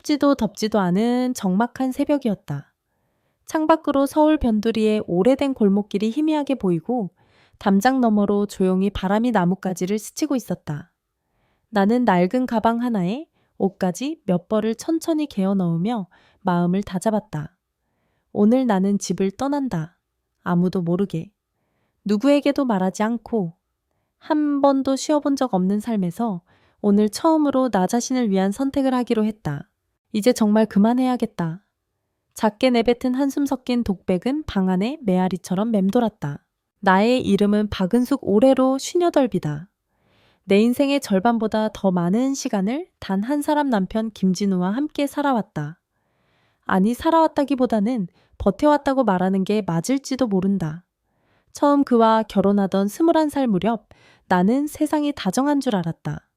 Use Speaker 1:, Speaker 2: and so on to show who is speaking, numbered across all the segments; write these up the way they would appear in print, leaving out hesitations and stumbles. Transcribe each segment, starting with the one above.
Speaker 1: 춥지도 덥지도 않은 적막한 새벽이었다. 창밖으로 서울 변두리의 오래된 골목길이 희미하게 보이고 담장 너머로 조용히 바람이 나뭇가지를 스치고 있었다. 나는 낡은 가방 하나에 옷까지 몇 벌을 천천히 개어 넣으며 마음을 다잡았다. 오늘 나는 집을 떠난다. 아무도 모르게. 누구에게도 말하지 않고 한 번도 쉬어본 적 없는 삶에서 오늘 처음으로 나 자신을 위한 선택을 하기로 했다. 이제 정말 그만해야겠다. 작게 내뱉은 한숨 섞인 독백은 방 안에 메아리처럼 맴돌았다. 나의 이름은 박은숙 올해로 58이다. 내 인생의 절반보다 더 많은 시간을 단 한 사람 남편 김진우와 함께 살아왔다. 아니, 살아왔다기보다는 버텨왔다고 말하는 게 맞을지도 모른다. 처음 그와 결혼하던 21살 무렵 나는 세상이 다정한 줄 알았다.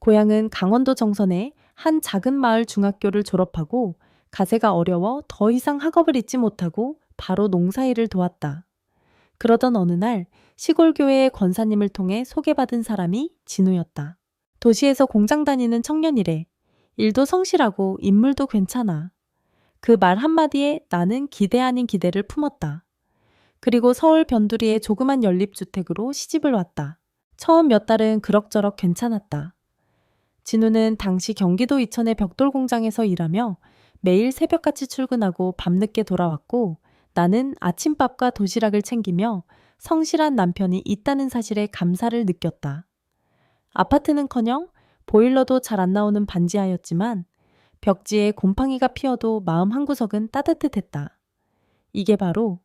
Speaker 1: 고향은 강원도 정선의 한 작은 마을 중학교를 졸업하고 가세가 어려워 더 이상 학업을 잇지 못하고 바로 농사일을 도왔다. 그러던 어느 날 시골 교회의 권사님을 통해 소개받은 사람이 진우였다. 도시에서 공장 다니는 청년이래. 일도 성실하고 인물도 괜찮아. 그 말 한마디에 나는 기대 아닌 기대를 품었다. 그리고 서울 변두리의 조그만 연립주택으로 시집을 왔다. 처음 몇 달은 그럭저럭 괜찮았다. 진우는 당시 경기도 이천의 벽돌 공장에서 일하며 매일 새벽같이 출근하고 밤늦게 돌아왔고 나는 아침밥과 도시락을 챙기며 성실한 남편이 있다는 사실에 감사를 느꼈다. 아파트는커녕 보일러도 잘 안 나오는 반지하였지만 벽지에 곰팡이가 피어도 마음 한구석은 따뜻했다. 이게 바로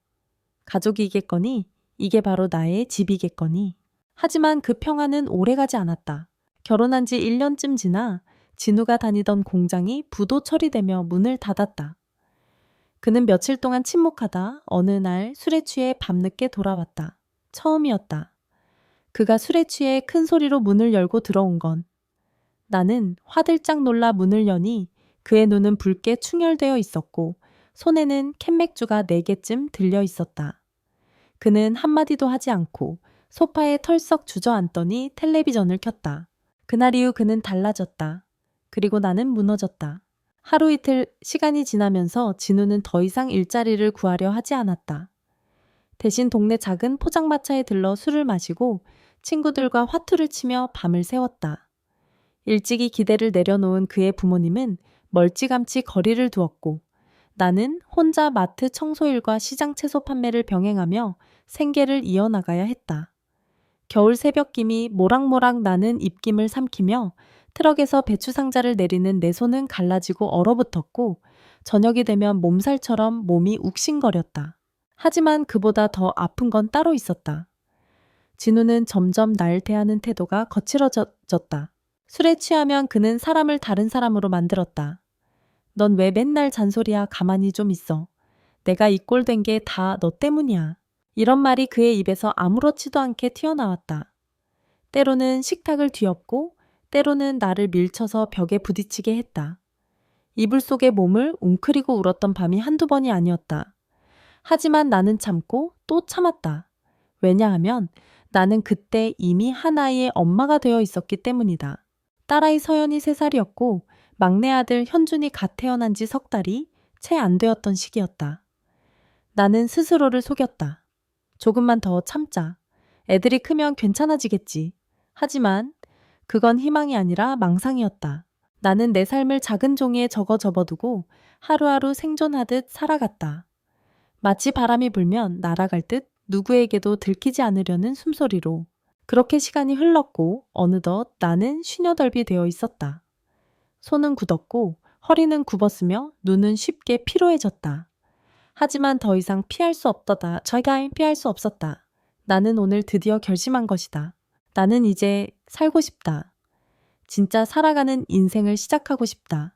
Speaker 1: 가족이겠거니, 이게 바로 나의 집이겠거니. 하지만 그 평화는 오래가지 않았다. 결혼한 지 1년쯤 지나 진우가 다니던 공장이 부도 처리되며 문을 닫았다. 그는 며칠 동안 침묵하다 어느 날 술에 취해 밤늦게 돌아왔다. 처음이었다. 그가 술에 취해 큰 소리로 문을 열고 들어온 건. 나는 화들짝 놀라 문을 여니 그의 눈은 붉게 충혈되어 있었고 손에는 캔맥주가 4개쯤 들려 있었다. 그는 한마디도 하지 않고 소파에 털썩 주저앉더니 텔레비전을 켰다. 그날 이후 그는 달라졌다. 그리고 나는 무너졌다. 하루 이틀 시간이 지나면서 진우는 더 이상 일자리를 구하려 하지 않았다. 대신 동네 작은 포장마차에 들러 술을 마시고 친구들과 화투를 치며 밤을 새웠다. 일찍이 기대를 내려놓은 그의 부모님은 멀찌감치 거리를 두었고 나는 혼자 마트 청소일과 시장 채소 판매를 병행하며 생계를 이어나가야 했다. 겨울 새벽김이 모락모락 나는 입김을 삼키며 트럭에서 배추 상자를 내리는 내 손은 갈라지고 얼어붙었고 저녁이 되면 몸살처럼 몸이 욱신거렸다. 하지만 그보다 더 아픈 건 따로 있었다. 진우는 점점 날 대하는 태도가 거칠어졌다. 술에 취하면 그는 사람을 다른 사람으로 만들었다. 넌 왜 맨날 잔소리야? 가만히 좀 있어. 내가 이 꼴 된 게 다 너 때문이야. 이런 말이 그의 입에서 아무렇지도 않게 튀어나왔다. 때로는 식탁을 뒤엎고 때로는 나를 밀쳐서 벽에 부딪히게 했다. 이불 속에 몸을 웅크리고 울었던 밤이 한두 번이 아니었다. 하지만 나는 참고 또 참았다. 왜냐하면 나는 그때 이미 한 아이의 엄마가 되어 있었기 때문이다. 딸아이 서연이 3살이었고 막내 아들 현준이 갓 태어난 지 3달이 채 안 되었던 시기였다. 나는 스스로를 속였다. 조금만 더 참자. 애들이 크면 괜찮아지겠지. 하지만 그건 희망이 아니라 망상이었다. 나는 내 삶을 작은 종이에 적어 접어두고 하루하루 생존하듯 살아갔다. 마치 바람이 불면 날아갈 듯 누구에게도 들키지 않으려는 숨소리로. 그렇게 시간이 흘렀고 어느덧 나는 쉬녀덜비 되어 있었다. 손은 굳었고 허리는 굽었으며 눈은 쉽게 피로해졌다. 하지만 더 이상 피할 수 없다. 절대 피할 수 없었다. 나는 오늘 드디어 결심한 것이다. 나는 이제 살고 싶다. 진짜 살아가는 인생을 시작하고 싶다.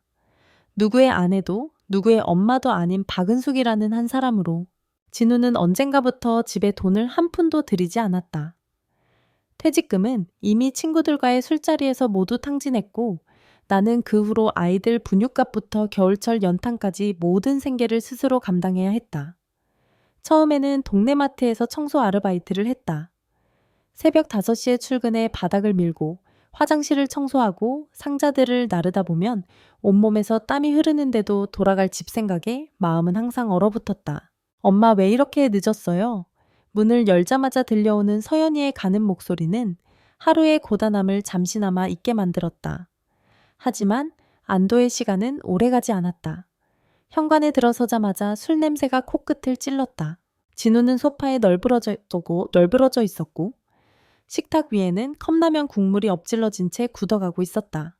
Speaker 1: 누구의 아내도 누구의 엄마도 아닌 박은숙이라는 한 사람으로. 진우는 언젠가부터 집에 돈을 한 푼도 들이지 않았다. 퇴직금은 이미 친구들과의 술자리에서 모두 탕진했고 나는 그 후로 아이들 분유값부터 겨울철 연탄까지 모든 생계를 스스로 감당해야 했다. 처음에는 동네 마트에서 청소 아르바이트를 했다. 새벽 5시에 출근해 바닥을 밀고 화장실을 청소하고 상자들을 나르다 보면 온몸에서 땀이 흐르는데도 돌아갈 집 생각에 마음은 항상 얼어붙었다. 엄마 왜 이렇게 늦었어요? 문을 열자마자 들려오는 서연이의 가는 목소리는 하루의 고단함을 잠시나마 잊게 만들었다. 하지만 안도의 시간은 오래가지 않았다. 현관에 들어서자마자 술 냄새가 코끝을 찔렀다. 진우는 소파에 널브러져 있었고 식탁 위에는 컵라면 국물이 엎질러진 채 굳어가고 있었다.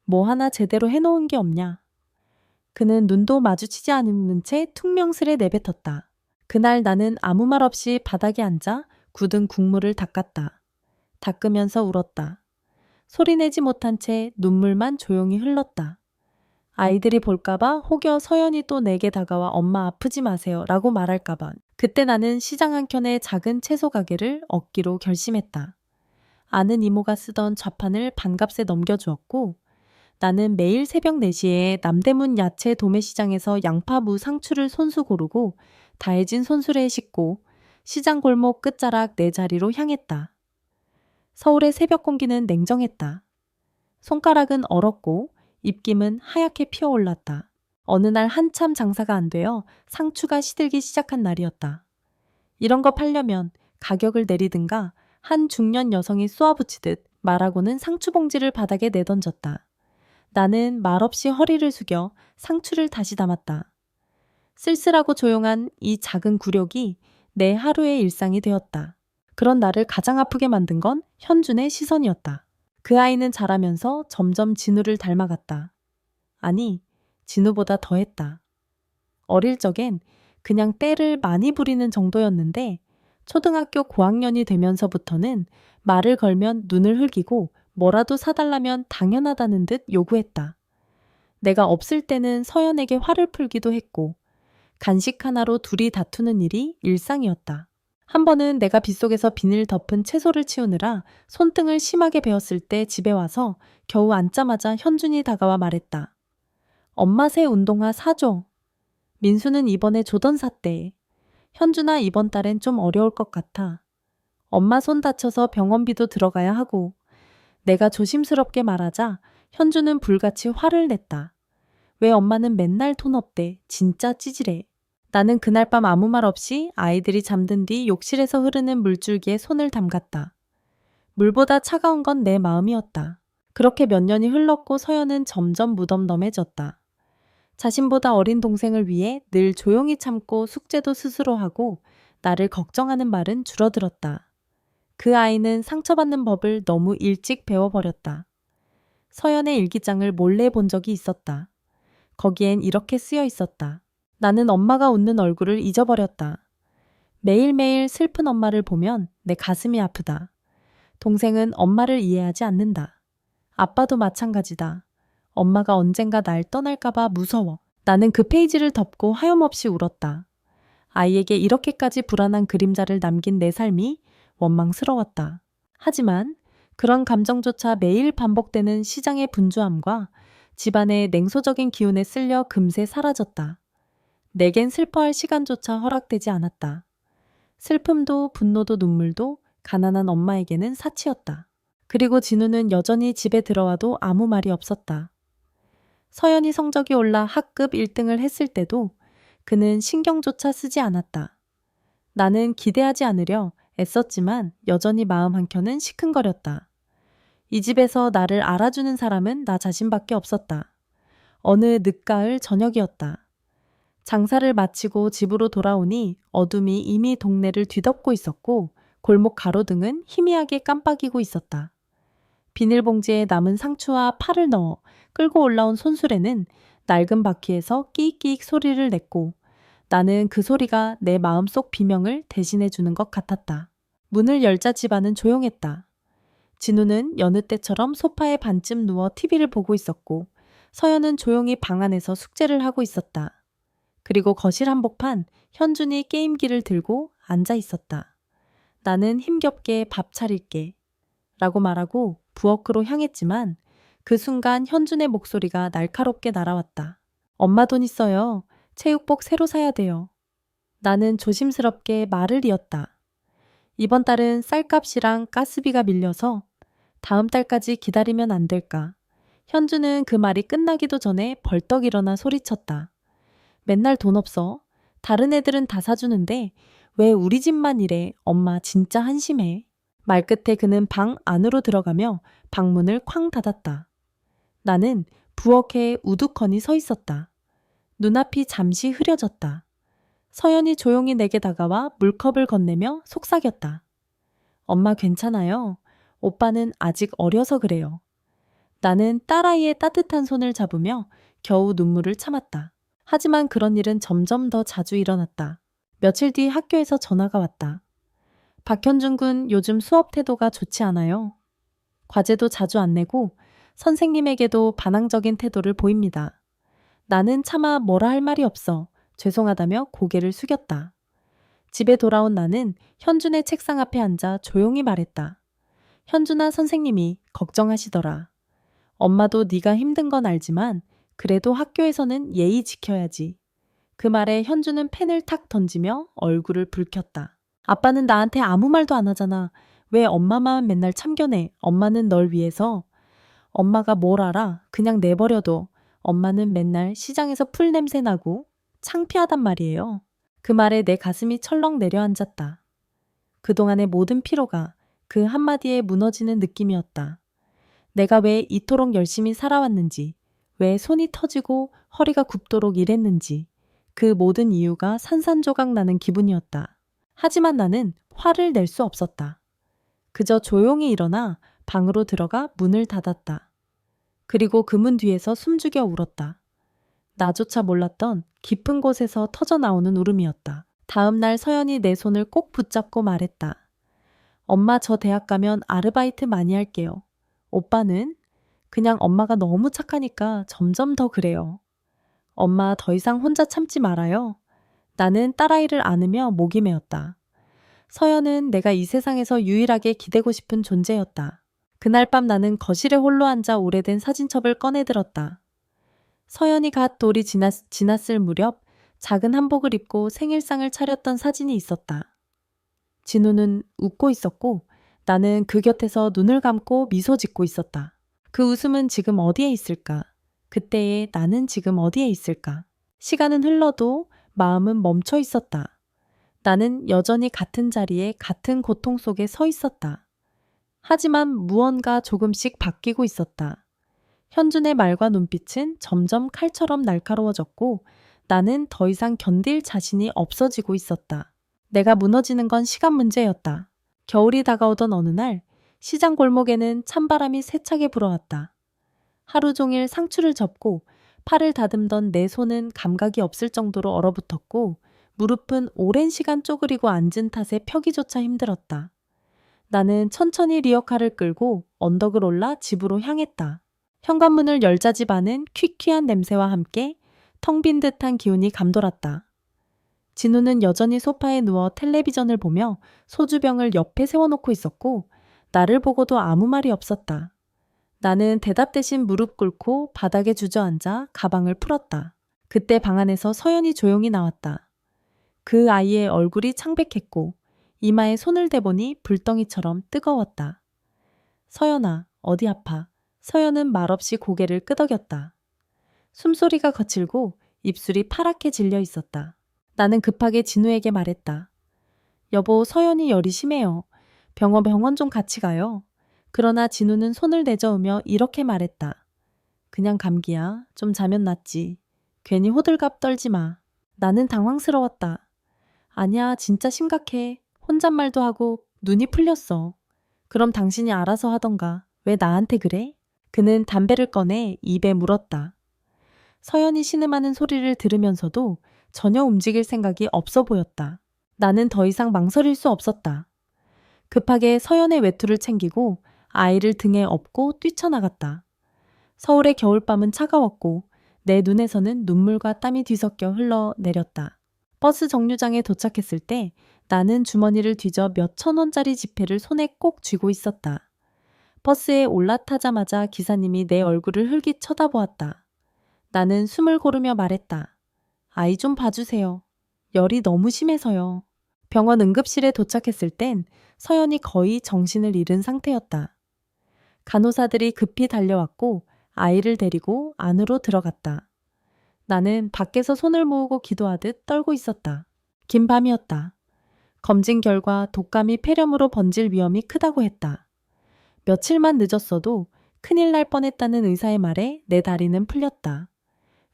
Speaker 1: 뭐 하나 제대로 해놓은 게 없냐. 그는 눈도 마주치지 않는 채 퉁명스레 내뱉었다. 그날 나는 아무 말 없이 바닥에 앉아 굳은 국물을 닦았다. 닦으면서 울었다. 소리내지 못한 채 눈물만 조용히 흘렀다. 아이들이 볼까봐 혹여 서연이 또 내게 다가와 엄마 아프지 마세요 라고 말할까봐. 그때 나는 시장 한켠의 작은 채소 가게를 얻기로 결심했다. 아는 이모가 쓰던 좌판을 반값에 넘겨주었고 나는 매일 새벽 4시에 남대문 야채 도매시장에서 양파, 무, 상추를 손수 고르고 다해진 손수레에 싣고 시장 골목 끝자락 내 자리로 향했다. 서울의 새벽 공기는 냉정했다. 손가락은 얼었고 입김은 하얗게 피어올랐다. 어느 날 한참 장사가 안 되어 상추가 시들기 시작한 날이었다. 이런 거 팔려면 가격을 내리든가 한 중년 여성이 쏘아붙이듯 말하고는 상추 봉지를 바닥에 내던졌다. 나는 말없이 허리를 숙여 상추를 다시 담았다. 쓸쓸하고 조용한 이 작은 굴욕이 내 하루의 일상이 되었다. 그런 나를 가장 아프게 만든 건 현준의 시선이었다. 그 아이는 자라면서 점점 진우를 닮아갔다. 아니, 진우보다 더했다. 어릴 적엔 그냥 떼를 많이 부리는 정도였는데 초등학교 고학년이 되면서부터는 말을 걸면 눈을 흘기고 뭐라도 사달라면 당연하다는 듯 요구했다. 내가 없을 때는 서연에게 화를 풀기도 했고 간식 하나로 둘이 다투는 일이 일상이었다. 한 번은 내가 빗속에서 비닐 덮은 채소를 치우느라 손등을 심하게 베었을 때 집에 와서 겨우 앉자마자 현준이 다가와 말했다. 엄마 새 운동화 사줘. 민수는 이번에 조던 샀대. 현준아 이번 달엔 좀 어려울 것 같아. 엄마 손 다쳐서 병원비도 들어가야 하고. 내가 조심스럽게 말하자 현준은 불같이 화를 냈다. 왜 엄마는 맨날 돈 없대. 진짜 찌질해. 나는 그날 밤 아무 말 없이 아이들이 잠든 뒤 욕실에서 흐르는 물줄기에 손을 담갔다. 물보다 차가운 건 내 마음이었다. 그렇게 몇 년이 흘렀고 서연은 점점 무덤덤해졌다. 자신보다 어린 동생을 위해 늘 조용히 참고 숙제도 스스로 하고 나를 걱정하는 말은 줄어들었다. 그 아이는 상처받는 법을 너무 일찍 배워버렸다. 서연의 일기장을 몰래 본 적이 있었다. 거기엔 이렇게 쓰여 있었다. 나는 엄마가 웃는 얼굴을 잊어버렸다. 매일매일 슬픈 엄마를 보면 내 가슴이 아프다. 동생은 엄마를 이해하지 않는다. 아빠도 마찬가지다. 엄마가 언젠가 날 떠날까봐 무서워. 나는 그 페이지를 덮고 하염없이 울었다. 아이에게 이렇게까지 불안한 그림자를 남긴 내 삶이 원망스러웠다. 하지만 그런 감정조차 매일 반복되는 시장의 분주함과 집안의 냉소적인 기운에 쓸려 금세 사라졌다. 내겐 슬퍼할 시간조차 허락되지 않았다. 슬픔도 분노도 눈물도 가난한 엄마에게는 사치였다. 그리고 진우는 여전히 집에 들어와도 아무 말이 없었다. 서연이 성적이 올라 학급 1등을 했을 때도 그는 신경조차 쓰지 않았다. 나는 기대하지 않으려 애썼지만 여전히 마음 한켠은 시큰거렸다. 이 집에서 나를 알아주는 사람은 나 자신밖에 없었다. 어느 늦가을 저녁이었다. 장사를 마치고 집으로 돌아오니 어둠이 이미 동네를 뒤덮고 있었고 골목 가로등은 희미하게 깜빡이고 있었다. 비닐봉지에 남은 상추와 파를 넣어 끌고 올라온 손수레는 낡은 바퀴에서 끼익끼익 소리를 냈고 나는 그 소리가 내 마음속 비명을 대신해 주는 것 같았다. 문을 열자 집안은 조용했다. 진우는 여느 때처럼 소파에 반쯤 누워 TV를 보고 있었고 서연은 조용히 방 안에서 숙제를 하고 있었다. 그리고 거실 한복판 현준이 게임기를 들고 앉아 있었다. 나는 힘겹게 밥 차릴게 라고 말하고 부엌으로 향했지만 그 순간 현준의 목소리가 날카롭게 날아왔다. 엄마 돈 있어요. 체육복 새로 사야 돼요. 나는 조심스럽게 말을 이었다. 이번 달은 쌀값이랑 가스비가 밀려서 다음 달까지 기다리면 안 될까? 현주는 그 말이 끝나기도 전에 벌떡 일어나 소리쳤다. 맨날 돈 없어. 다른 애들은 다 사주는데 왜 우리 집만 이래? 엄마 진짜 한심해. 말끝에 그는 방 안으로 들어가며 방문을 쾅 닫았다. 나는 부엌에 우두커니 서 있었다. 눈앞이 잠시 흐려졌다. 서연이 조용히 내게 다가와 물컵을 건네며 속삭였다. 엄마 괜찮아요. 오빠는 아직 어려서 그래요. 나는 딸아이의 따뜻한 손을 잡으며 겨우 눈물을 참았다. 하지만 그런 일은 점점 더 자주 일어났다. 며칠 뒤 학교에서 전화가 왔다. 박현준 군 요즘 수업 태도가 좋지 않아요. 과제도 자주 안 내고 선생님에게도 반항적인 태도를 보입니다. 나는 차마 뭐라 할 말이 없어 죄송하다며 고개를 숙였다. 집에 돌아온 나는 현준의 책상 앞에 앉아 조용히 말했다. 현준아 선생님이 걱정하시더라. 엄마도 네가 힘든 건 알지만 그래도 학교에서는 예의 지켜야지. 그 말에 현준은 펜을 탁 던지며 얼굴을 붉혔다. 아빠는 나한테 아무 말도 안 하잖아. 왜 엄마만 맨날 참견해? 엄마는 널 위해서. 엄마가 뭘 알아? 그냥 내버려둬. 엄마는 맨날 시장에서 풀 냄새 나고 창피하단 말이에요. 그 말에 내 가슴이 철렁 내려앉았다. 그동안의 모든 피로가 그 한마디에 무너지는 느낌이었다. 내가 왜 이토록 열심히 살아왔는지, 왜 손이 터지고 허리가 굽도록 일했는지, 그 모든 이유가 산산조각 나는 기분이었다. 하지만 나는 화를 낼 수 없었다. 그저 조용히 일어나 방으로 들어가 문을 닫았다. 그리고 그 문 뒤에서 숨죽여 울었다. 나조차 몰랐던 깊은 곳에서 터져나오는 울음이었다. 다음 날 서연이 내 손을 꼭 붙잡고 말했다. 엄마 저 대학 가면 아르바이트 많이 할게요. 오빠는? 그냥 엄마가 너무 착하니까 점점 더 그래요. 엄마 더 이상 혼자 참지 말아요. 나는 딸아이를 안으며 목이 메었다. 서연은 내가 이 세상에서 유일하게 기대고 싶은 존재였다. 그날 밤 나는 거실에 홀로 앉아 오래된 사진첩을 꺼내들었다. 서연이 갓 돌이 지났을 무렵 작은 한복을 입고 생일상을 차렸던 사진이 있었다. 진우는 웃고 있었고 나는 그 곁에서 눈을 감고 미소 짓고 있었다. 그 웃음은 지금 어디에 있을까? 그때의 나는 지금 어디에 있을까? 시간은 흘러도 마음은 멈춰 있었다. 나는 여전히 같은 자리에 같은 고통 속에 서 있었다. 하지만 무언가 조금씩 바뀌고 있었다. 현준의 말과 눈빛은 점점 칼처럼 날카로워졌고 나는 더 이상 견딜 자신이 없어지고 있었다. 내가 무너지는 건 시간 문제였다. 겨울이 다가오던 어느 날 시장 골목에는 찬바람이 세차게 불어왔다. 하루 종일 상추를 접고 팔을 다듬던 내 손은 감각이 없을 정도로 얼어붙었고 무릎은 오랜 시간 쪼그리고 앉은 탓에 펴기조차 힘들었다. 나는 천천히 리어카를 끌고 언덕을 올라 집으로 향했다. 현관문을 열자지 않은 퀴퀴한 냄새와 함께 텅 빈 듯한 기운이 감돌았다. 진우는 여전히 소파에 누워 텔레비전을 보며 소주병을 옆에 세워놓고 있었고 나를 보고도 아무 말이 없었다. 나는 대답 대신 무릎 꿇고 바닥에 주저앉아 가방을 풀었다. 그때 방 안에서 서연이 조용히 나왔다. 그 아이의 얼굴이 창백했고 이마에 손을 대보니 불덩이처럼 뜨거웠다. 서연아, 어디 아파? 서연은 말없이 고개를 끄덕였다. 숨소리가 거칠고 입술이 파랗게 질려 있었다. 나는 급하게 진우에게 말했다. 여보, 서연이 열이 심해요. 병원 좀 같이 가요. 그러나 진우는 손을 내저으며 이렇게 말했다. 그냥 감기야. 좀 자면 낫지. 괜히 호들갑 떨지 마. 나는 당황스러웠다. 아니야, 진짜 심각해. 혼잣말도 하고 눈이 풀렸어. 그럼 당신이 알아서 하던가. 왜 나한테 그래? 그는 담배를 꺼내 입에 물었다. 서연이 신음하는 소리를 들으면서도 전혀 움직일 생각이 없어 보였다. 나는 더 이상 망설일 수 없었다. 급하게 서연의 외투를 챙기고 아이를 등에 업고 뛰쳐나갔다. 서울의 겨울밤은 차가웠고 내 눈에서는 눈물과 땀이 뒤섞여 흘러내렸다. 버스 정류장에 도착했을 때 나는 주머니를 뒤져 몇천 원짜리 지폐를 손에 꼭 쥐고 있었다. 버스에 올라타자마자 기사님이 내 얼굴을 흘깃 쳐다보았다. 나는 숨을 고르며 말했다. 아이 좀 봐주세요. 열이 너무 심해서요. 병원 응급실에 도착했을 땐 서연이 거의 정신을 잃은 상태였다. 간호사들이 급히 달려왔고 아이를 데리고 안으로 들어갔다. 나는 밖에서 손을 모으고 기도하듯 떨고 있었다. 긴 밤이었다. 검진 결과 독감이 폐렴으로 번질 위험이 크다고 했다. 며칠만 늦었어도 큰일 날 뻔했다는 의사의 말에 내 다리는 풀렸다.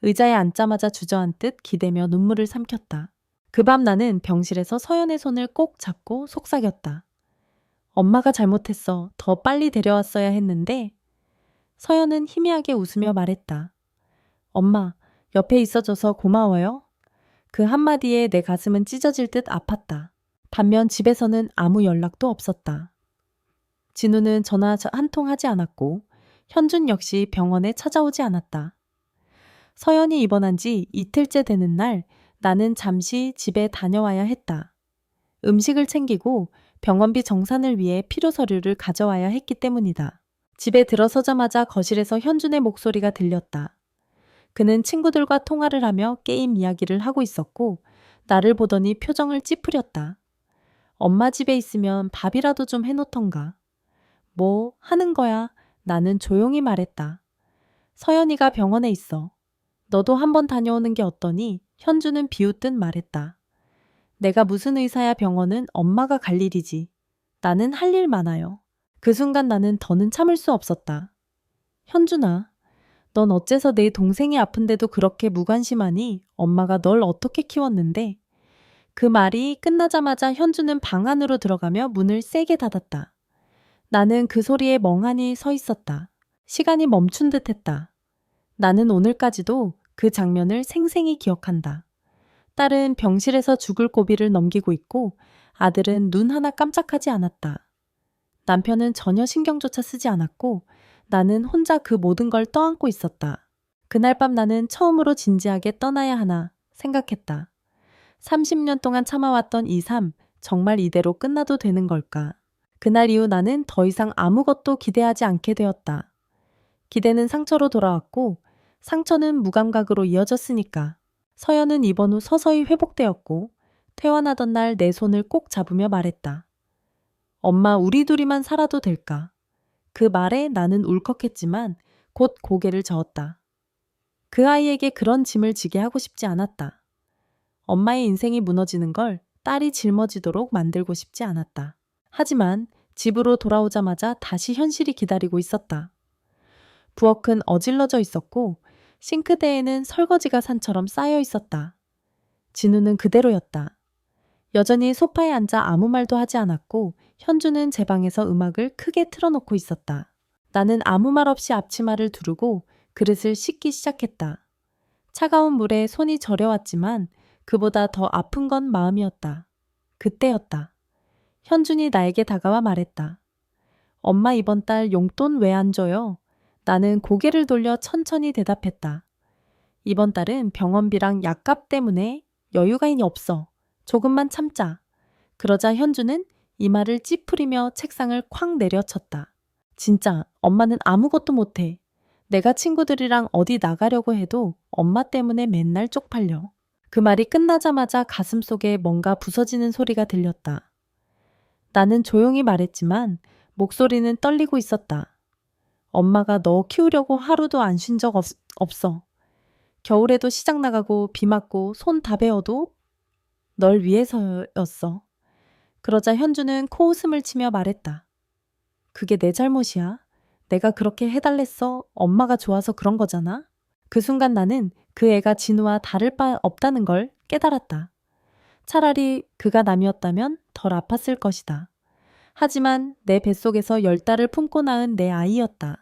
Speaker 1: 의자에 앉자마자 주저앉듯 기대며 눈물을 삼켰다. 그 밤 나는 병실에서 서연의 손을 꼭 잡고 속삭였다. 엄마가 잘못했어. 더 빨리 데려왔어야 했는데. 서연은 희미하게 웃으며 말했다. 엄마, 옆에 있어줘서 고마워요. 그 한마디에 내 가슴은 찢어질 듯 아팠다. 반면 집에서는 아무 연락도 없었다. 진우는 전화 한 통 하지 않았고 현준 역시 병원에 찾아오지 않았다. 서연이 입원한 지 이틀째 되는 날 나는 잠시 집에 다녀와야 했다. 음식을 챙기고 병원비 정산을 위해 필요 서류를 가져와야 했기 때문이다. 집에 들어서자마자 거실에서 현준의 목소리가 들렸다. 그는 친구들과 통화를 하며 게임 이야기를 하고 있었고 나를 보더니 표정을 찌푸렸다. 엄마 집에 있으면 밥이라도 좀 해놓던가. 뭐 하는 거야? 나는 조용히 말했다. 서연이가 병원에 있어. 너도 한번 다녀오는 게 어떠니? 현주는 비웃듯 말했다. 내가 무슨 의사야. 병원은 엄마가 갈 일이지. 나는 할 일 많아요. 그 순간 나는 더는 참을 수 없었다. 현준아, 넌 어째서 내 동생이 아픈데도 그렇게 무관심하니? 엄마가 널 어떻게 키웠는데? 그 말이 끝나자마자 현주는 방 안으로 들어가며 문을 세게 닫았다. 나는 그 소리에 멍하니 서 있었다. 시간이 멈춘 듯 했다. 나는 오늘까지도 그 장면을 생생히 기억한다. 딸은 병실에서 죽을 고비를 넘기고 있고 아들은 눈 하나 깜짝하지 않았다. 남편은 전혀 신경조차 쓰지 않았고 나는 혼자 그 모든 걸 떠안고 있었다. 그날 밤 나는 처음으로 진지하게 떠나야 하나 생각했다. 30년 동안 참아왔던 이 삶, 정말 이대로 끝나도 되는 걸까? 그날 이후 나는 더 이상 아무것도 기대하지 않게 되었다. 기대는 상처로 돌아왔고 상처는 무감각으로 이어졌으니까. 서연은 입원 후 서서히 회복되었고 퇴원하던 날 내 손을 꼭 잡으며 말했다. 엄마, 우리 둘이만 살아도 될까? 그 말에 나는 울컥했지만 곧 고개를 저었다. 그 아이에게 그런 짐을 지게 하고 싶지 않았다. 엄마의 인생이 무너지는 걸 딸이 짊어지도록 만들고 싶지 않았다. 하지만 집으로 돌아오자마자 다시 현실이 기다리고 있었다. 부엌은 어질러져 있었고 싱크대에는 설거지가 산처럼 쌓여 있었다. 진우는 그대로였다. 여전히 소파에 앉아 아무 말도 하지 않았고 현주는 제 방에서 음악을 크게 틀어놓고 있었다. 나는 아무 말 없이 앞치마를 두르고 그릇을 씻기 시작했다. 차가운 물에 손이 저려왔지만 그보다 더 아픈 건 마음이었다. 그때였다. 현준이 나에게 다가와 말했다. 엄마 이번 달 용돈 왜 안 줘요? 나는 고개를 돌려 천천히 대답했다. 이번 달은 병원비랑 약값 때문에 여유가 없어. 조금만 참자. 그러자 현주는 이마를 찌푸리며 책상을 쾅 내려쳤다. 진짜 엄마는 아무것도 못해. 내가 친구들이랑 어디 나가려고 해도 엄마 때문에 맨날 쪽팔려. 그 말이 끝나자마자 가슴속에 뭔가 부서지는 소리가 들렸다. 나는 조용히 말했지만 목소리는 떨리고 있었다. 엄마가 너 키우려고 하루도 안 쉰 적 없어. 겨울에도 시장 나가고 비 맞고 손 다 베어도 널 위해서였어. 그러자 현주는 코웃음을 치며 말했다. 그게 내 잘못이야. 내가 그렇게 해달랬어. 엄마가 좋아서 그런 거잖아. 그 순간 나는 그 애가 진우와 다를 바 없다는 걸 깨달았다. 차라리 그가 남이었다면 덜 아팠을 것이다. 하지만 내 뱃속에서 10달을 품고 낳은 내 아이였다.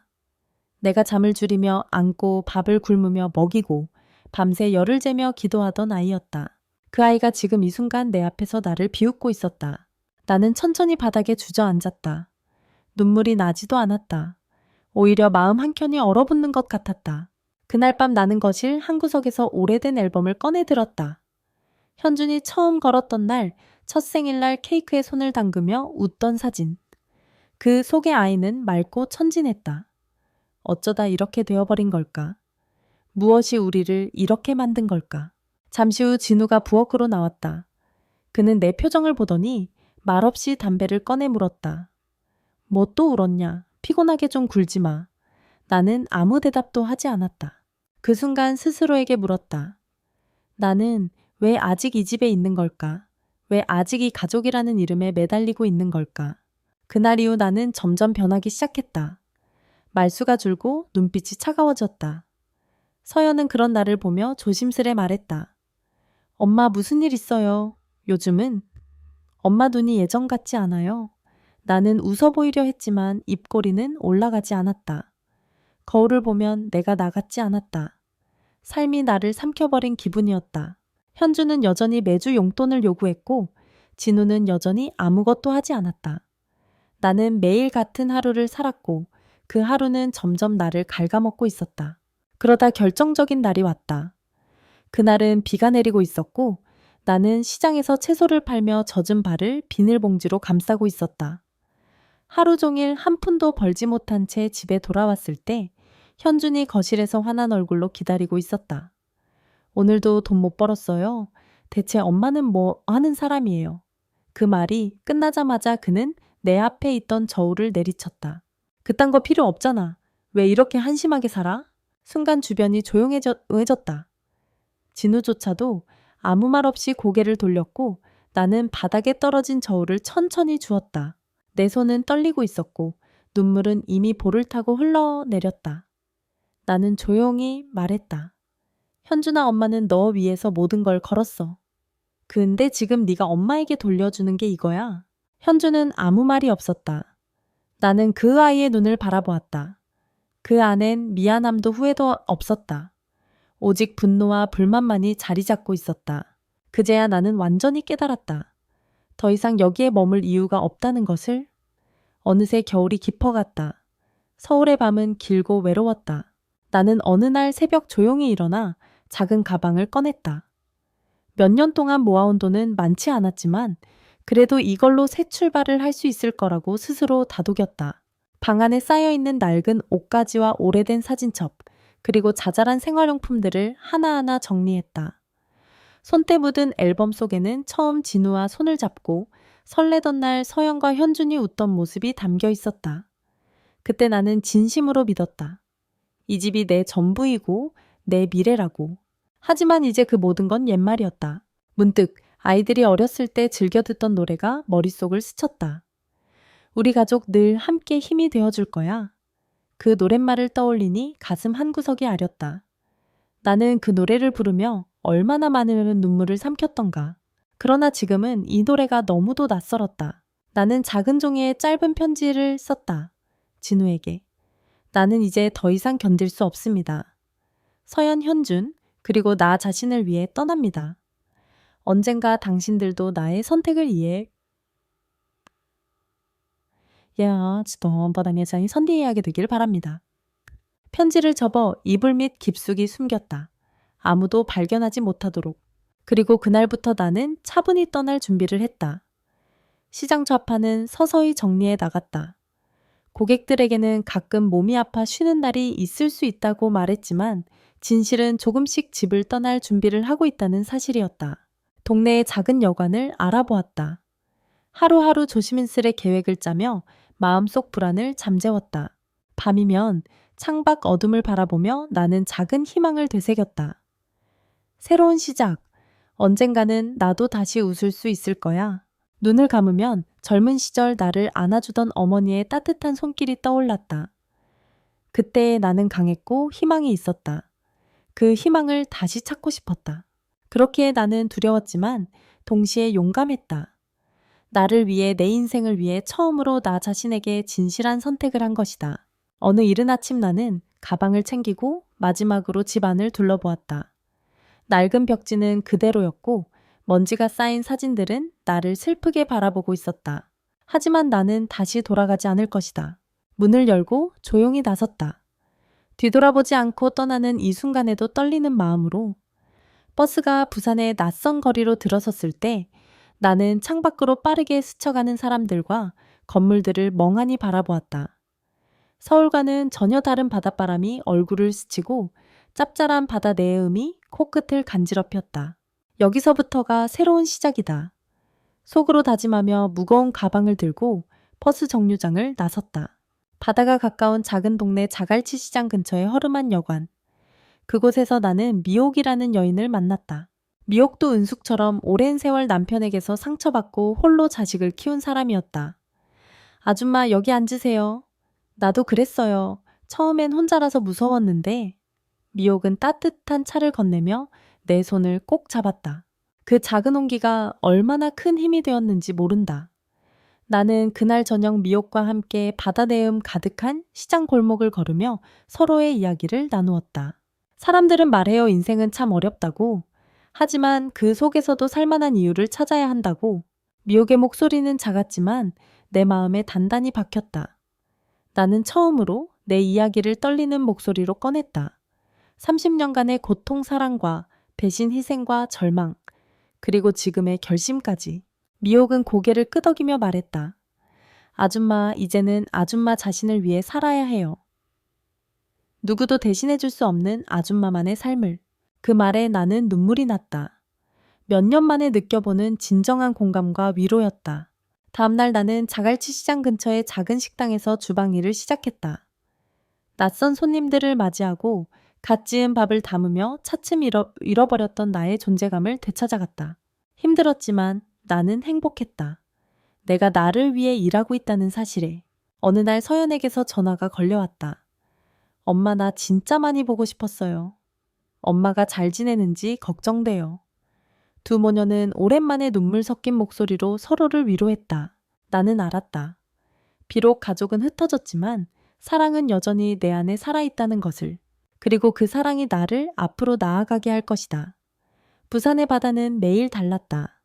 Speaker 1: 내가 잠을 줄이며 안고 밥을 굶으며 먹이고 밤새 열을 재며 기도하던 아이였다. 그 아이가 지금 이 순간 내 앞에서 나를 비웃고 있었다. 나는 천천히 바닥에 주저앉았다. 눈물이 나지도 않았다. 오히려 마음 한켠이 얼어붙는 것 같았다. 그날 밤 나는 거실 한 구석에서 오래된 앨범을 꺼내 들었다. 현준이 처음 걸었던 날 첫 생일날 케이크에 손을 담그며 웃던 사진. 그 속의 아이는 맑고 천진했다. 어쩌다 이렇게 되어버린 걸까? 무엇이 우리를 이렇게 만든 걸까? 잠시 후 진우가 부엌으로 나왔다. 그는 내 표정을 보더니 말없이 담배를 꺼내 물었다. 뭐 또 울었냐? 피곤하게 좀 굴지 마. 나는 아무 대답도 하지 않았다. 그 순간 스스로에게 물었다. 나는 왜 아직 이 집에 있는 걸까? 왜 아직 이 가족이라는 이름에 매달리고 있는 걸까? 그날 이후 나는 점점 변하기 시작했다. 말수가 줄고 눈빛이 차가워졌다. 서연은 그런 나를 보며 조심스레 말했다. 엄마 무슨 일 있어요? 요즘은? 엄마 눈이 예전 같지 않아요. 나는 웃어 보이려 했지만 입꼬리는 올라가지 않았다. 거울을 보면 내가 나 같지 않았다. 삶이 나를 삼켜버린 기분이었다. 현주는 여전히 매주 용돈을 요구했고 진우는 여전히 아무것도 하지 않았다. 나는 매일 같은 하루를 살았고 그 하루는 점점 나를 갉아먹고 있었다. 그러다 결정적인 날이 왔다. 그날은 비가 내리고 있었고 나는 시장에서 채소를 팔며 젖은 발을 비닐봉지로 감싸고 있었다. 하루 종일 한 푼도 벌지 못한 채 집에 돌아왔을 때 현준이 거실에서 화난 얼굴로 기다리고 있었다. 오늘도 돈 못 벌었어요. 대체 엄마는 뭐 하는 사람이에요. 그 말이 끝나자마자 그는 내 앞에 있던 저울을 내리쳤다. 그딴 거 필요 없잖아. 왜 이렇게 한심하게 살아? 순간 주변이 조용해졌다. 진우조차도 아무 말 없이 고개를 돌렸고 나는 바닥에 떨어진 저울을 천천히 주었다. 내 손은 떨리고 있었고 눈물은 이미 볼을 타고 흘러내렸다. 나는 조용히 말했다. 현준아, 엄마는 너 위해서 모든 걸 걸었어. 근데 지금 네가 엄마에게 돌려주는 게 이거야. 현주는 아무 말이 없었다. 나는 그 아이의 눈을 바라보았다. 그 안엔 미안함도 후회도 없었다. 오직 분노와 불만만이 자리 잡고 있었다. 그제야 나는 완전히 깨달았다. 더 이상 여기에 머물 이유가 없다는 것을. 어느새 겨울이 깊어갔다. 서울의 밤은 길고 외로웠다. 나는 어느 날 새벽 조용히 일어나 작은 가방을 꺼냈다. 몇 년 동안 모아온 돈은 많지 않았지만 그래도 이걸로 새 출발을 할 수 있을 거라고 스스로 다독였다. 방 안에 쌓여있는 낡은 옷가지와 오래된 사진첩, 그리고 자잘한 생활용품들을 하나하나 정리했다. 손때 묻은 앨범 속에는 처음 진우와 손을 잡고 설레던 날 서연과 현준이 웃던 모습이 담겨 있었다. 그때 나는 진심으로 믿었다. 이 집이 내 전부이고 내 미래라고. 하지만 이제 그 모든 건 옛말이었다. 문득 아이들이 어렸을 때 즐겨 듣던 노래가 머릿속을 스쳤다. 우리 가족 늘 함께 힘이 되어줄 거야. 그 노랫말을 떠올리니 가슴 한구석이 아렸다. 나는 그 노래를 부르며 얼마나 많은 눈물을 삼켰던가. 그러나 지금은 이 노래가 너무도 낯설었다. 나는 작은 종이에 짧은 편지를 썼다. 진우에게. 나는 이제 더 이상 견딜 수 없습니다. 서연, 현준, 그리고 나 자신을 위해 떠납니다. 언젠가 당신들도 나의 선택을 이해해. 지도보다니 선디해하게 되길 바랍니다. 편지를 접어 이불 밑 깊숙이 숨겼다. 아무도 발견하지 못하도록. 그리고 그날부터 나는 차분히 떠날 준비를 했다. 시장 좌판은 서서히 정리해 나갔다. 고객들에게는 가끔 몸이 아파 쉬는 날이 있을 수 있다고 말했지만 진실은 조금씩 집을 떠날 준비를 하고 있다는 사실이었다. 동네의 작은 여관을 알아보았다. 하루하루 조심스레 계획을 짜며 마음속 불안을 잠재웠다. 밤이면 창밖 어둠을 바라보며 나는 작은 희망을 되새겼다. 새로운 시작. 언젠가는 나도 다시 웃을 수 있을 거야. 눈을 감으면 젊은 시절 나를 안아주던 어머니의 따뜻한 손길이 떠올랐다. 그때 나는 강했고 희망이 있었다. 그 희망을 다시 찾고 싶었다. 그렇기에 나는 두려웠지만 동시에 용감했다. 나를 위해, 내 인생을 위해 처음으로 나 자신에게 진실한 선택을 한 것이다. 어느 이른 아침 나는 가방을 챙기고 마지막으로 집 안을 둘러보았다. 낡은 벽지는 그대로였고 먼지가 쌓인 사진들은 나를 슬프게 바라보고 있었다. 하지만 나는 다시 돌아가지 않을 것이다. 문을 열고 조용히 나섰다. 뒤돌아보지 않고 떠나는 이 순간에도 떨리는 마음으로. 버스가 부산의 낯선 거리로 들어섰을 때 나는 창밖으로 빠르게 스쳐가는 사람들과 건물들을 멍하니 바라보았다. 서울과는 전혀 다른 바닷바람이 얼굴을 스치고 짭짤한 바다 내음이 코끝을 간지럽혔다. 여기서부터가 새로운 시작이다. 속으로 다짐하며 무거운 가방을 들고 버스 정류장을 나섰다. 바다가 가까운 작은 동네 자갈치 시장 근처의 허름한 여관. 그곳에서 나는 미옥이라는 여인을 만났다. 미옥도 은숙처럼 오랜 세월 남편에게서 상처받고 홀로 자식을 키운 사람이었다. 아줌마, 여기 앉으세요. 나도 그랬어요. 처음엔 혼자라서 무서웠는데. 미옥은 따뜻한 차를 건네며 내 손을 꼭 잡았다. 그 작은 온기가 얼마나 큰 힘이 되었는지 모른다. 나는 그날 저녁 미옥과 함께 바다 내음 가득한 시장 골목을 걸으며 서로의 이야기를 나누었다. 사람들은 말해요, 인생은 참 어렵다고. 하지만 그 속에서도 살만한 이유를 찾아야 한다고. 미옥의 목소리는 작았지만 내 마음에 단단히 박혔다. 나는 처음으로 내 이야기를 떨리는 목소리로 꺼냈다. 30년간의 고통, 사랑과 배신, 희생과 절망, 그리고 지금의 결심까지. 미옥은 고개를 끄덕이며 말했다. 아줌마, 이제는 아줌마 자신을 위해 살아야 해요. 누구도 대신해줄 수 없는 아줌마만의 삶을. 그 말에 나는 눈물이 났다. 몇 년 만에 느껴보는 진정한 공감과 위로였다. 다음날 나는 자갈치 시장 근처의 작은 식당에서 주방 일을 시작했다. 낯선 손님들을 맞이하고 갓 지은 밥을 담으며 차츰 잃어버렸던 나의 존재감을 되찾아갔다. 힘들었지만 나는 행복했다. 내가 나를 위해 일하고 있다는 사실에. 어느 날 서연에게서 전화가 걸려왔다. 엄마, 나 진짜 많이 보고 싶었어요. 엄마가 잘 지내는지 걱정돼요. 두 모녀는 오랜만에 눈물 섞인 목소리로 서로를 위로했다. 나는 알았다. 비록 가족은 흩어졌지만 사랑은 여전히 내 안에 살아있다는 것을. 그리고 그 사랑이 나를 앞으로 나아가게 할 것이다. 부산의 바다는 매일 달랐다.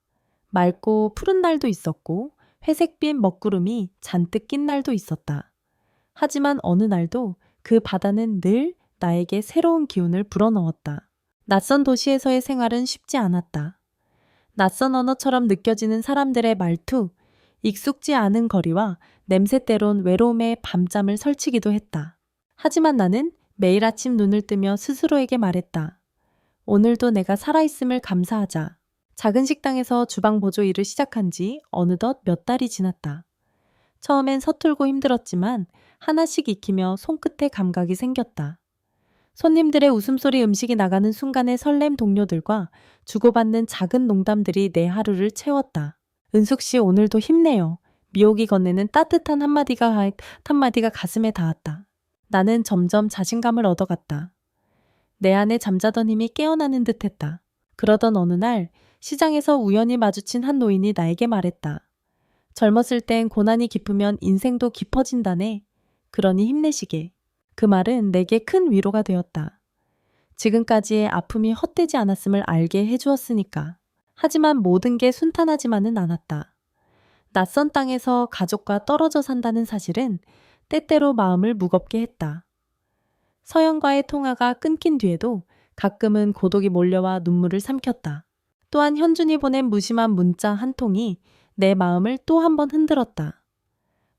Speaker 1: 맑고 푸른 날도 있었고 회색빛 먹구름이 잔뜩 낀 날도 있었다. 하지만 어느 날도 그 바다는 늘 나에게 새로운 기운을 불어넣었다. 낯선 도시에서의 생활은 쉽지 않았다. 낯선 언어처럼 느껴지는 사람들의 말투, 익숙지 않은 거리와 냄새 때론 외로움에 밤잠을 설치기도 했다. 하지만 나는 매일 아침 눈을 뜨며 스스로에게 말했다. 오늘도 내가 살아있음을 감사하자. 작은 식당에서 주방 보조 일을 시작한 지 어느덧 몇 달이 지났다. 처음엔 서툴고 힘들었지만 하나씩 익히며 손끝에 감각이 생겼다. 손님들의 웃음소리, 음식이 나가는 순간의 설렘, 동료들과 주고받는 작은 농담들이 내 하루를 채웠다. 은숙 씨, 오늘도 힘내요. 미옥이 건네는 따뜻한 한마디가 가슴에 닿았다. 나는 점점 자신감을 얻어갔다. 내 안에 잠자던 힘이 깨어나는 듯했다. 그러던 어느 날 시장에서 우연히 마주친 한 노인이 나에게 말했다. 젊었을 땐 고난이 깊으면 인생도 깊어진다네. 그러니 힘내시게. 그 말은 내게 큰 위로가 되었다. 지금까지의 아픔이 헛되지 않았음을 알게 해주었으니까. 하지만 모든 게 순탄하지만은 않았다. 낯선 땅에서 가족과 떨어져 산다는 사실은 때때로 마음을 무겁게 했다. 서연과의 통화가 끊긴 뒤에도 가끔은 고독이 몰려와 눈물을 삼켰다. 또한 현준이 보낸 무심한 문자 한 통이 내 마음을 또 한 번 흔들었다.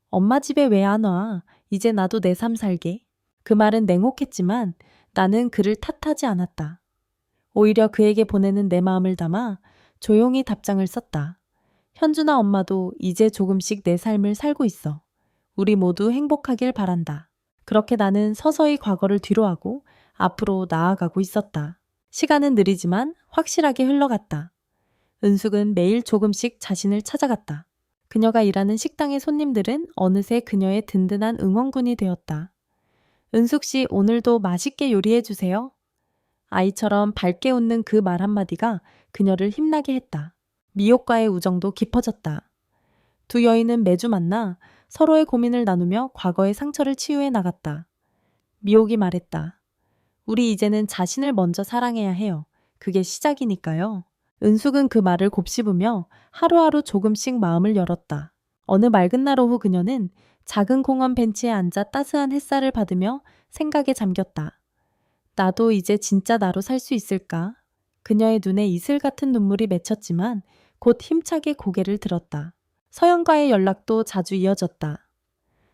Speaker 1: 엄마 집에 왜 안 와? 이제 나도 내 삶 살게. 그 말은 냉혹했지만 나는 그를 탓하지 않았다. 오히려 그에게 보내는 내 마음을 담아 조용히 답장을 썼다. 현준아, 엄마도 이제 조금씩 내 삶을 살고 있어. 우리 모두 행복하길 바란다. 그렇게 나는 서서히 과거를 뒤로하고 앞으로 나아가고 있었다. 시간은 느리지만 확실하게 흘러갔다. 은숙은 매일 조금씩 자신을 찾아갔다. 그녀가 일하는 식당의 손님들은 어느새 그녀의 든든한 응원군이 되었다. 은숙 씨, 오늘도 맛있게 요리해 주세요. 아이처럼 밝게 웃는 그 말 한마디가 그녀를 힘나게 했다. 미옥과의 우정도 깊어졌다. 두 여인은 매주 만나 서로의 고민을 나누며 과거의 상처를 치유해 나갔다. 미옥이 말했다. 우리 이제는 자신을 먼저 사랑해야 해요. 그게 시작이니까요. 은숙은 그 말을 곱씹으며 하루하루 조금씩 마음을 열었다. 어느 맑은 날 오후 그녀는 작은 공원 벤치에 앉아 따스한 햇살을 받으며 생각에 잠겼다. 나도 이제 진짜 나로 살 수 있을까? 그녀의 눈에 이슬 같은 눈물이 맺혔지만 곧 힘차게 고개를 들었다. 서연과의 연락도 자주 이어졌다.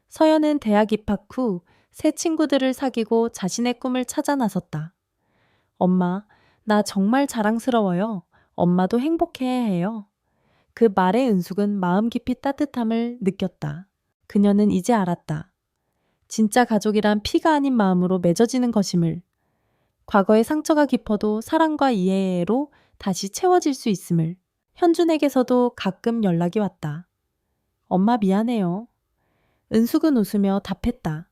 Speaker 1: 서연은 대학 입학 후 새 친구들을 사귀고 자신의 꿈을 찾아 나섰다. 엄마, 나 정말 자랑스러워요. 엄마도 행복해야 해요. 그 말에 은숙은 마음 깊이 따뜻함을 느꼈다. 그녀는 이제 알았다. 진짜 가족이란 피가 아닌 마음으로 맺어지는 것임을, 과거의 상처가 깊어도 사랑과 이해로 다시 채워질 수 있음을. 현준에게서도 가끔 연락이 왔다. 엄마 미안해요. 은숙은 웃으며 답했다.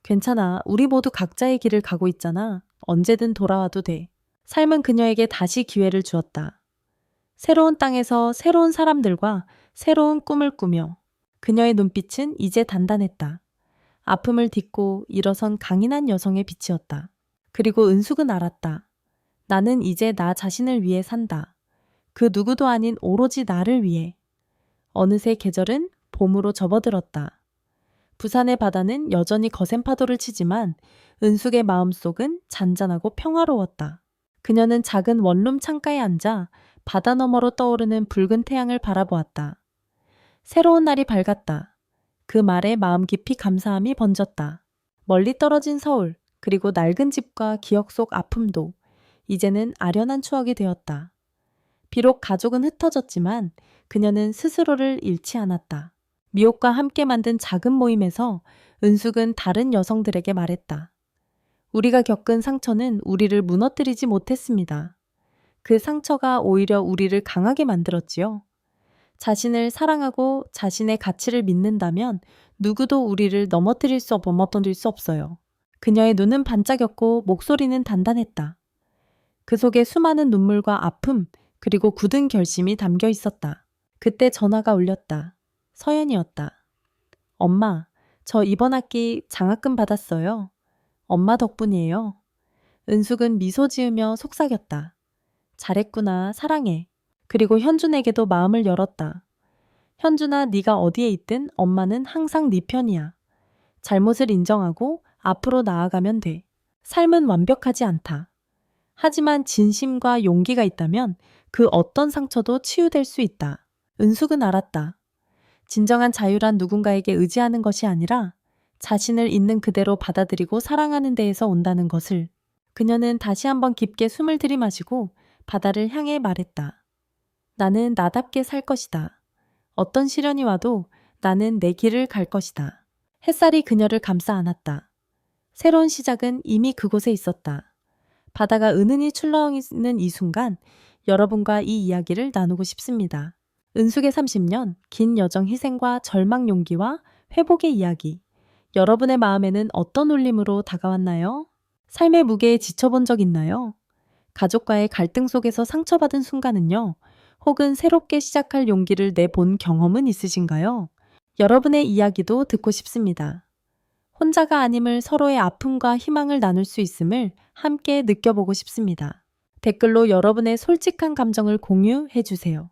Speaker 1: 괜찮아. 우리 모두 각자의 길을 가고 있잖아. 언제든 돌아와도 돼. 삶은 그녀에게 다시 기회를 주었다. 새로운 땅에서 새로운 사람들과 새로운 꿈을 꾸며 그녀의 눈빛은 이제 단단했다. 아픔을 딛고 일어선 강인한 여성의 빛이었다. 그리고 은숙은 알았다. 나는 이제 나 자신을 위해 산다. 그 누구도 아닌 오로지 나를 위해. 어느새 계절은 봄으로 접어들었다. 부산의 바다는 여전히 거센 파도를 치지만 은숙의 마음속은 잔잔하고 평화로웠다. 그녀는 작은 원룸 창가에 앉아 바다 너머로 떠오르는 붉은 태양을 바라보았다. 새로운 날이 밝았다. 그 말에 마음 깊이 감사함이 번졌다. 멀리 떨어진 서울, 그리고 낡은 집과 기억 속 아픔도 이제는 아련한 추억이 되었다. 비록 가족은 흩어졌지만 그녀는 스스로를 잃지 않았다. 미옥과 함께 만든 작은 모임에서 은숙은 다른 여성들에게 말했다. 우리가 겪은 상처는 우리를 무너뜨리지 못했습니다. 그 상처가 오히려 우리를 강하게 만들었지요. 자신을 사랑하고 자신의 가치를 믿는다면 누구도 우리를 넘어뜨릴 수 없어요. 그녀의 눈은 반짝였고 목소리는 단단했다. 그 속에 수많은 눈물과 아픔, 그리고 굳은 결심이 담겨 있었다. 그때 전화가 울렸다. 서연이었다. 엄마, 저 이번 학기 장학금 받았어요. 엄마 덕분이에요. 은숙은 미소 지으며 속삭였다. 잘했구나, 사랑해. 그리고 현준에게도 마음을 열었다. 현준아, 네가 어디에 있든 엄마는 항상 네 편이야. 잘못을 인정하고 앞으로 나아가면 돼. 삶은 완벽하지 않다. 하지만 진심과 용기가 있다면 그 어떤 상처도 치유될 수 있다. 은숙은 알았다. 진정한 자유란 누군가에게 의지하는 것이 아니라 자신을 있는 그대로 받아들이고 사랑하는 데에서 온다는 것을. 그녀는 다시 한번 깊게 숨을 들이마시고 바다를 향해 말했다. 나는 나답게 살 것이다. 어떤 시련이 와도 나는 내 길을 갈 것이다. 햇살이 그녀를 감싸 안았다. 새로운 시작은 이미 그곳에 있었다. 바다가 은은히 출렁이는 이 순간 여러분과 이 이야기를 나누고 싶습니다. 은숙의 30년, 긴 여정 희생과 절망 용기와 회복의 이야기. 여러분의 마음에는 어떤 울림으로 다가왔나요? 삶의 무게에 지쳐본 적 있나요? 가족과의 갈등 속에서 상처받은 순간은요? 혹은 새롭게 시작할 용기를 내본 경험은 있으신가요? 여러분의 이야기도 듣고 싶습니다. 혼자가 아님을, 서로의 아픔과 희망을 나눌 수 있음을 함께 느껴보고 싶습니다. 댓글로 여러분의 솔직한 감정을 공유해 주세요.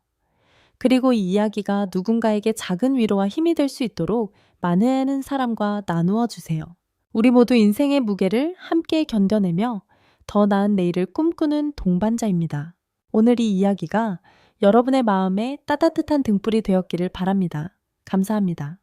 Speaker 1: 그리고 이 이야기가 누군가에게 작은 위로와 힘이 될 수 있도록 많은 사람과 나누어 주세요. 우리 모두 인생의 무게를 함께 견뎌내며 더 나은 내일을 꿈꾸는 동반자입니다. 오늘 이 이야기가 여러분의 마음에 따뜻한 등불이 되었기를 바랍니다. 감사합니다.